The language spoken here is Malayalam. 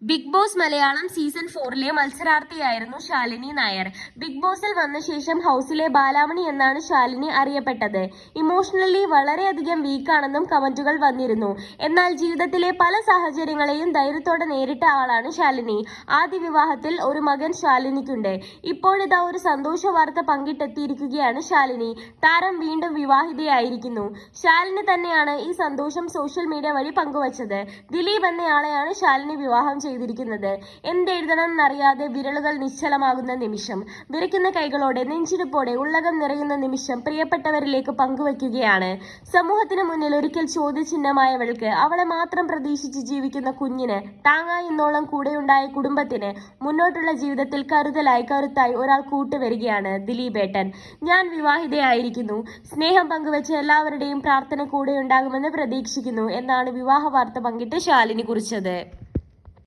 ബിഗ് ബോസ് മലയാളം സീസൺ 4 മത്സരാർത്ഥിയായിരുന്നു ശാലിനി നായർ. ബിഗ് ബോസിൽ വന്ന ശേഷം ഹൗസിലെ ബാലാമണി എന്നാണ് ശാലിനി അറിയപ്പെട്ടത്. ഇമോഷണലി വളരെയധികം വീക്കാണെന്നും കമന്റുകൾ വന്നിരുന്നു. എന്നാൽ ജീവിതത്തിലെ പല സാഹചര്യങ്ങളെയും ധൈര്യത്തോടെ നേരിട്ട ആളാണ് ശാലിനി. ആദ്യ വിവാഹത്തിൽ ഒരു മകൻ ശാലിനിക്കുണ്ട്. ഇപ്പോഴിതാ ഒരു സന്തോഷ വാർത്ത പങ്കിട്ടെത്തിയിരിക്കുകയാണ് ശാലിനി. താരം വീണ്ടും വിവാഹിതയായിരിക്കുന്നു. ശാലിനി തന്നെയാണ് ഈ സന്തോഷം സോഷ്യൽ മീഡിയ വഴി പങ്കുവച്ചത്. ദിലീപ് എന്നയാളെയാണ് ശാലിനി വിവാഹം ചെയ്തിരിക്കുന്നത്. എന്തെഴുതണമെന്നറിയാതെ വിരലുകൾ നിശ്ചലമാകുന്ന നിമിഷം, വിറയ്ക്കുന്ന കൈകളോടെ നെഞ്ചിടിപ്പോടെ ഉള്ളകം നിറയുന്ന നിമിഷം പ്രിയപ്പെട്ടവരിലേക്ക് പങ്കുവയ്ക്കുകയാണ്. സമൂഹത്തിന് മുന്നിൽ ഒരിക്കൽ ചോദ്യചിഹ്നമായവൾക്ക്, അവളെ മാത്രം പ്രതീക്ഷിച്ച് ജീവിക്കുന്ന കുഞ്ഞിന്, താങ്ങായി ഇന്നോളം കൂടെയുണ്ടായ കുടുംബത്തിന് മുന്നോട്ടുള്ള ജീവിതത്തിൽ കരുത്തായി ഒരാൾ കൂട്ടുവരികയാണ് ദിലീപേട്ടൻ. ഞാൻ വിവാഹിതയായിരിക്കുന്നു. സ്നേഹം പങ്കുവെച്ച് എല്ലാവരുടെയും പ്രാർത്ഥന കൂടെയുണ്ടാകുമെന്ന് പ്രതീക്ഷിക്കുന്നു എന്നാണ് വിവാഹ വാർത്ത പങ്കിട്ട് ശാലിനി കുറിച്ചത്.